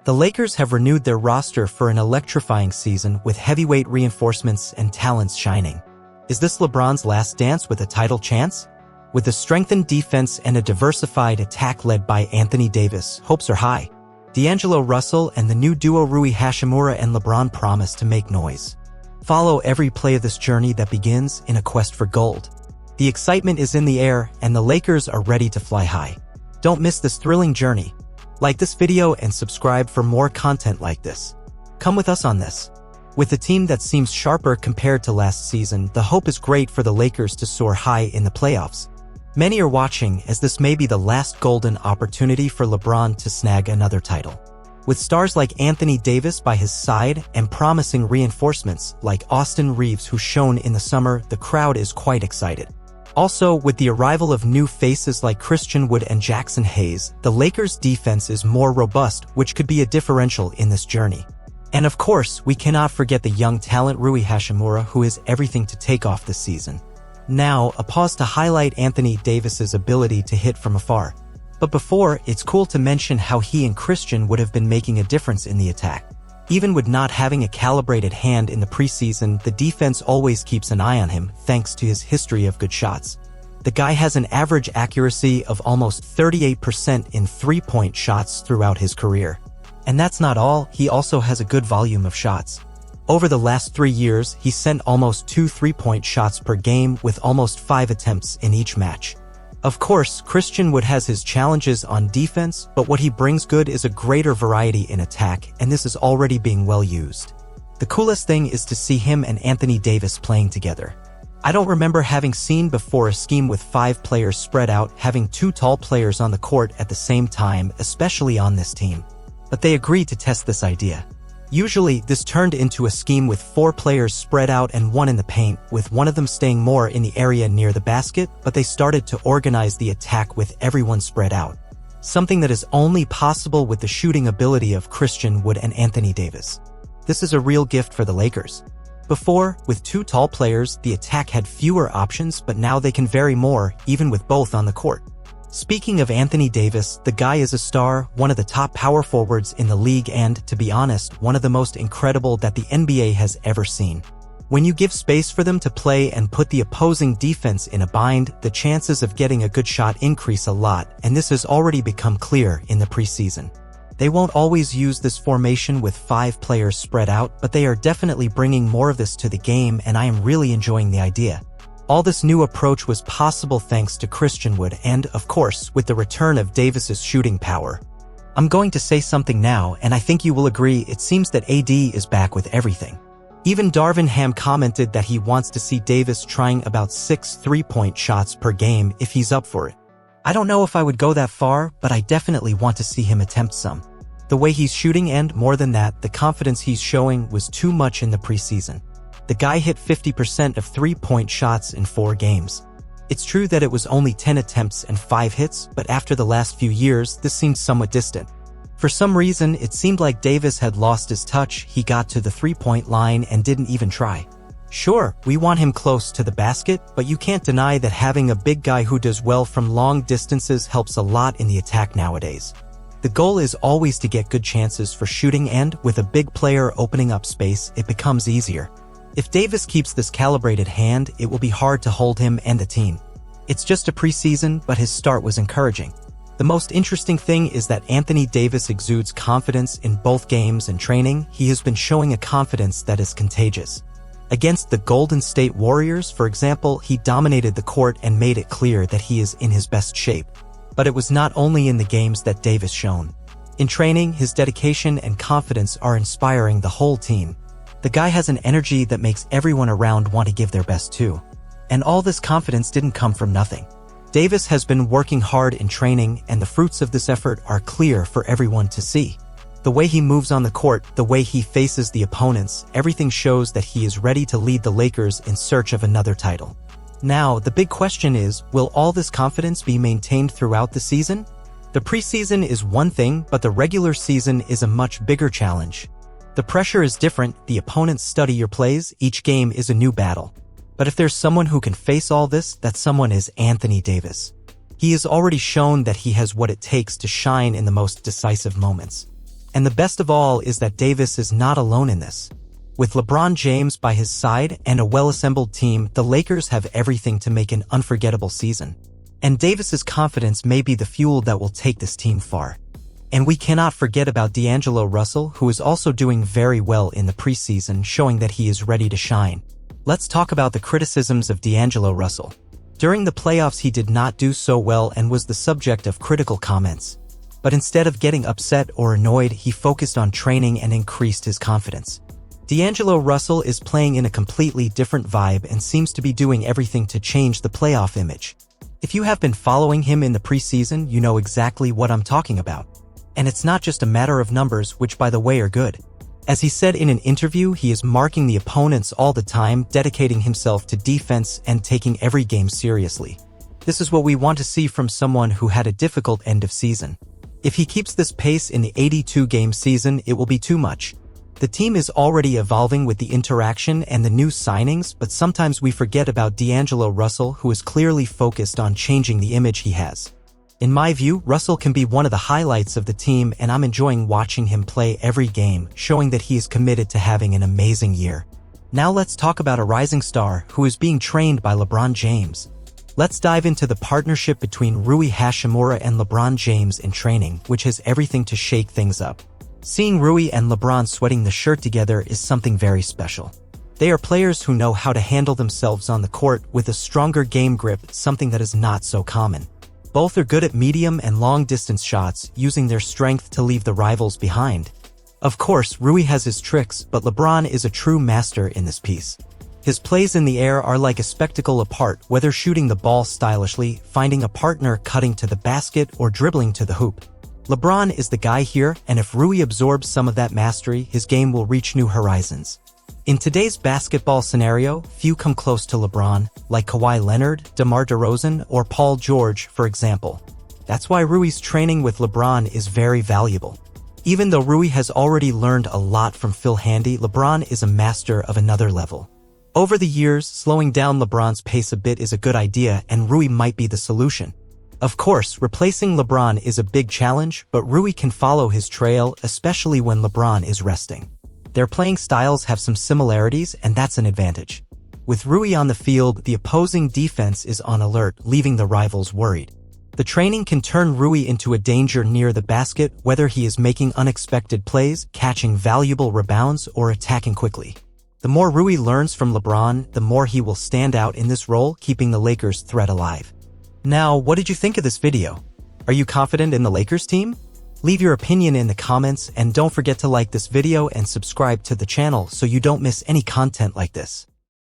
The Lakers have renewed their roster for an electrifying season with heavyweight reinforcements and talents shining. Is this LeBron's last dance with a title chance? With a strengthened defense and a diversified attack led by Anthony Davis, hopes are high. D'Angelo Russell and the new duo Hachimura and LeBron promise to make noise. Follow every play of this journey that begins in a quest for gold. The excitement is in the air, and the Lakers are ready to fly high. Don't miss this thrilling journey. Like this video and subscribe for more content like this. Come with us on this. With a team that seems sharper compared to last season, the hope is great for the Lakers to soar high in the playoffs. Many are watching, as this may be the last golden opportunity for LeBron to snag another title. With stars like Anthony Davis by his side and promising reinforcements like Austin Reeves who shone in the summer, the crowd is quite excited. Also, with the arrival of new faces like Christian Wood and Jackson Hayes, the Lakers' defense is more robust, which could be a differential in this journey. And of course, we cannot forget the young talent Hachimura, who is everything to take off this season. Now, a pause to highlight Anthony Davis's ability to hit from afar. But before, it's cool to mention how he and Christian would have been making a difference in the attack. Even with not having a calibrated hand in the preseason, the defense always keeps an eye on him thanks to his history of good shots. The guy has an average accuracy of almost 38% in three-point shots throughout his career. And that's not all, he also has a good volume of shots. Over the last 3 years, he sent almost 2 three-point shots per game with almost 5 attempts in each match. Of course, Christian Wood has his challenges on defense, but what he brings good is a greater variety in attack, and this is already being well used. The coolest thing is to see him and Anthony Davis playing together. I don't remember having seen before a scheme with 5 players spread out, having 2 tall players on the court at the same time, especially on this team. But they agreed to test this idea. Usually, this turned into a scheme with 4 players spread out and 1 in the paint, with one of them staying more in the area near the basket, but they started to organize the attack with everyone spread out. Something that is only possible with the shooting ability of Christian Wood and Anthony Davis. This is a real gift for the Lakers. Before, with 2 tall players, the attack had fewer options, but now they can vary more, even with both on the court. Speaking of Anthony Davis, the guy is a star, one of the top power forwards in the league and, to be honest, one of the most incredible that the NBA has ever seen. When you give space for them to play and put the opposing defense in a bind, the chances of getting a good shot increase a lot, and this has already become clear in the preseason. They won't always use this formation with 5 players spread out, but they are definitely bringing more of this to the game, and I am really enjoying the idea. All this new approach was possible thanks to Christian Wood and, of course, with the return of Davis's shooting power. I'm going to say something now, and I think you will agree, it seems that AD is back with everything. Even Darvin Ham commented that he wants to see Davis trying about 6 three-point shots per game if he's up for it. I don't know if I would go that far, but I definitely want to see him attempt some. The way he's shooting and, more than that, the confidence he's showing was too much in the preseason. The guy hit 50% of three-point shots in 4 games. It's true that it was only 10 attempts and 5 hits, but after the last few years, this seemed somewhat distant. For some reason, it seemed like Davis had lost his touch, he got to the three-point line and didn't even try. Sure, we want him close to the basket, but you can't deny that having a big guy who does well from long distances helps a lot in the attack nowadays. The goal is always to get good chances for shooting and, with a big player opening up space, it becomes easier. If Davis keeps this calibrated hand, it will be hard to hold him and the team. It's just a preseason, but his start was encouraging. The most interesting thing is that Anthony Davis exudes confidence in both games and training. He has been showing a confidence that is contagious. Against the Golden State Warriors, for example, he dominated the court and made it clear that he is in his best shape. But it was not only in the games that Davis shone. In training, his dedication and confidence are inspiring the whole team. The guy has an energy that makes everyone around want to give their best too. And all this confidence didn't come from nothing. Davis has been working hard in training, and the fruits of this effort are clear for everyone to see. The way he moves on the court, the way he faces the opponents, everything shows that he is ready to lead the Lakers in search of another title. Now, the big question is, will all this confidence be maintained throughout the season? The preseason is one thing, but the regular season is a much bigger challenge. The pressure is different, the opponents study your plays, each game is a new battle. But if there's someone who can face all this, that someone is Anthony Davis. He has already shown that he has what it takes to shine in the most decisive moments. And the best of all is that Davis is not alone in this. With LeBron James by his side and a well-assembled team, the Lakers have everything to make an unforgettable season. And Davis's confidence may be the fuel that will take this team far. And we cannot forget about D'Angelo Russell, who is also doing very well in the preseason, showing that he is ready to shine. Let's talk about the criticisms of D'Angelo Russell. During the playoffs, he did not do so well and was the subject of critical comments. But instead of getting upset or annoyed, he focused on training and increased his confidence. D'Angelo Russell is playing in a completely different vibe and seems to be doing everything to change the playoff image. If you have been following him in the preseason, you know exactly what I'm talking about. And it's not just a matter of numbers, which by the way are good. As he said in an interview, he is marking the opponents all the time, dedicating himself to defense and taking every game seriously. This is what we want to see from someone who had a difficult end of season. If he keeps this pace in the 82-game season, it will be too much. The team is already evolving with the interaction and the new signings, but sometimes we forget about D'Angelo Russell, who is clearly focused on changing the image he has. In my view, Russell can be one of the highlights of the team, and I'm enjoying watching him play every game, showing that he is committed to having an amazing year. Now let's talk about a rising star who is being trained by LeBron James. Let's dive into the partnership between Rui Hachimura and LeBron James in training, which has everything to shake things up. Seeing Rui and LeBron sweating the shirt together is something very special. They are players who know how to handle themselves on the court with a stronger game grip, something that is not so common. Both are good at medium and long-distance shots, using their strength to leave the rivals behind. Of course, Rui has his tricks, but LeBron is a true master in this piece. His plays in the air are like a spectacle apart, whether shooting the ball stylishly, finding a partner, cutting to the basket, or dribbling to the hoop. LeBron is the guy here, and if Rui absorbs some of that mastery, his game will reach new horizons. In today's basketball scenario, few come close to LeBron, like Kawhi Leonard, DeMar DeRozan, or Paul George, for example. That's why Rui's training with LeBron is very valuable. Even though Rui has already learned a lot from Phil Handy, LeBron is a master of another level. Over the years, slowing down LeBron's pace a bit is a good idea, and Rui might be the solution. Of course, replacing LeBron is a big challenge, but Rui can follow his trail, especially when LeBron is resting. Their playing styles have some similarities, and that's an advantage. With Rui on the field, the opposing defense is on alert, leaving the rivals worried. The training can turn Rui into a danger near the basket, whether he is making unexpected plays, catching valuable rebounds, or attacking quickly. The more Rui learns from LeBron, the more he will stand out in this role, keeping the Lakers' threat alive. Now, what did you think of this video? Are you confident in the Lakers team? Leave your opinion in the comments, and don't forget to like this video and subscribe to the channel so you don't miss any content like this.